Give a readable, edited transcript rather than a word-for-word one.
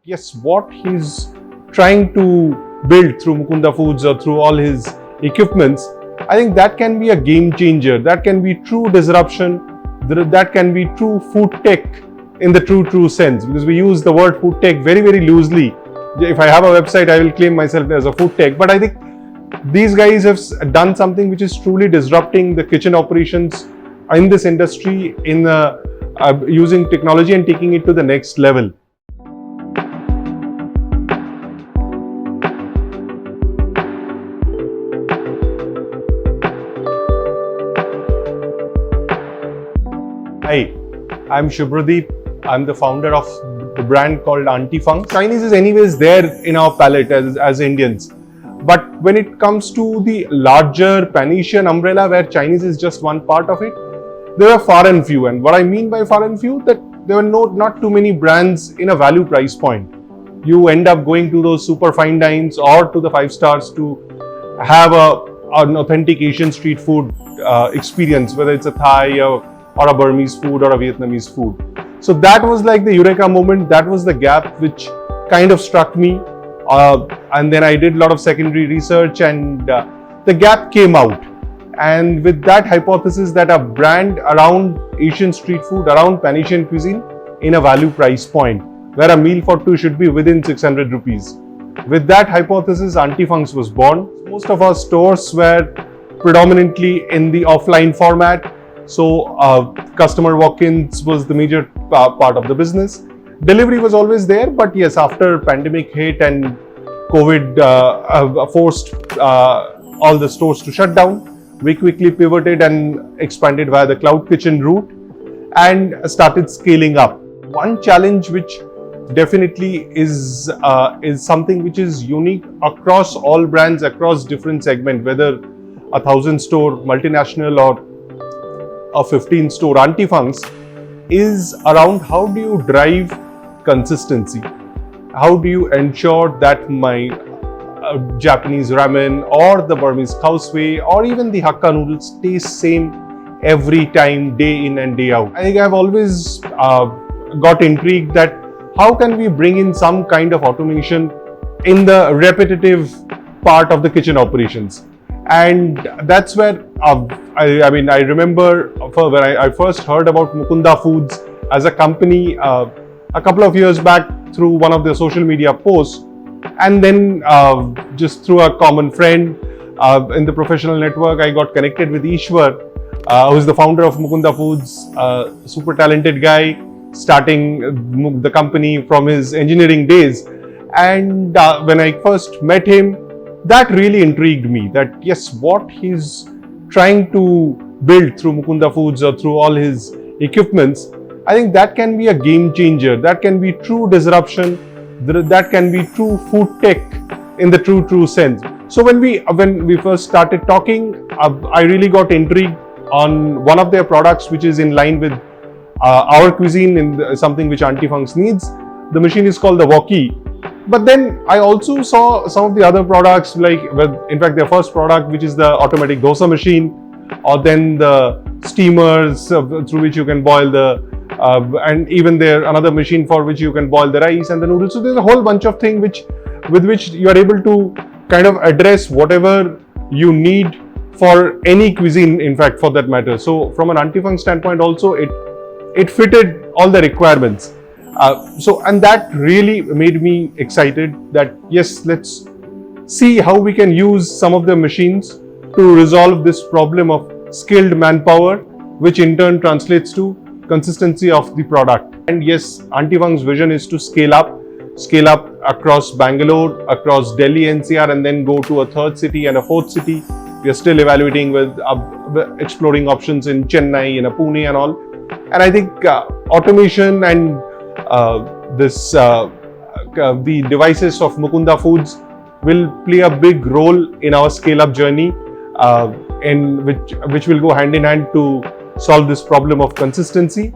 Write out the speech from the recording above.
yes, what he's trying to build through Mukunda Foods or through all his equipments, I think that can be a game changer. That can be true disruption. That can be true food tech in the true sense, because we use the word food tech very, very loosely. If I have a website, I will claim myself as a food tech. But I think these guys have done something which is truly disrupting the kitchen operations in this industry in using technology and taking it to the next level. Hi, I'm Subhradeep. I'm the founder of the brand called Auntie Fung. Chinese is anyways there in our palate as Indians. But when it comes to the larger pan-Asian umbrella where Chinese is just one part of it, there are far and few. And what I mean by far and few, that there are not too many brands in a value price point. You end up going to those super fine dines or to the 5 stars to have an authentic Asian street food experience, whether it's a Thai or a Burmese food or a Vietnamese food. So that was like the eureka moment. That was the gap which kind of struck me. And then I did a lot of secondary research and the gap came out. And with that hypothesis that a brand around Asian street food, around pan-Asian cuisine in a value price point, where a meal for two should be within 600 rupees. With that hypothesis, Auntie Fungs was born. Most of our stores were predominantly in the offline format. So customer walk-ins was the major part of the business. Delivery was always there, but yes, after pandemic hit and COVID forced all the stores to shut down, we quickly pivoted and expanded via the cloud kitchen route and started scaling up. One challenge which definitely is something which is unique across all brands, across different segments, whether a 1,000-store multinational or a 15-store Auntie Fungs, is around how do you drive consistency? How do you ensure that my Japanese ramen or the Burmese khao or even the Hakka noodles taste same every time, day in and day out? I think I've always got intrigued that how can we bring in some kind of automation in the repetitive part of the kitchen operations? And that's where I remember when I first heard about Mukunda Foods as a company a couple of years back through one of their social media posts, and then just through a common friend in the professional network, I got connected with Ishwar, who is the founder of Mukunda Foods, super talented guy, starting the company from his engineering days. And when I first met him, that really intrigued me, that yes, what he's trying to build through Mukunda Foods or through all his equipments, I think that can be a game changer. That can be true disruption. That can be true food tech in the true sense. So when we first started talking, I really got intrigued on one of their products which is in line with our cuisine, in something which Auntie Fungs needs. The machine is called the Wokie. But then I also saw some of the other products, like, in fact, their first product, which is the automatic dosa machine, or then the steamers through which you can boil and even another machine for which you can boil the rice and the noodles. So there's a whole bunch of things with which you are able to kind of address whatever you need for any cuisine, in fact, for that matter. So from an Auntie Fung standpoint also, it fitted all the requirements. And that really made me excited that yes, let's see how we can use some of the machines to resolve this problem of skilled manpower, which in turn translates to consistency of the product. And yes, Auntie Fung's vision is to scale up across Bangalore, across Delhi NCR, and then go to a 3rd city and a 4th city. We are still evaluating with exploring options in Chennai, in Pune and all. And I think automation and the devices of Mukunda Foods will play a big role in our scale-up journey, which will go hand in hand to solve this problem of consistency.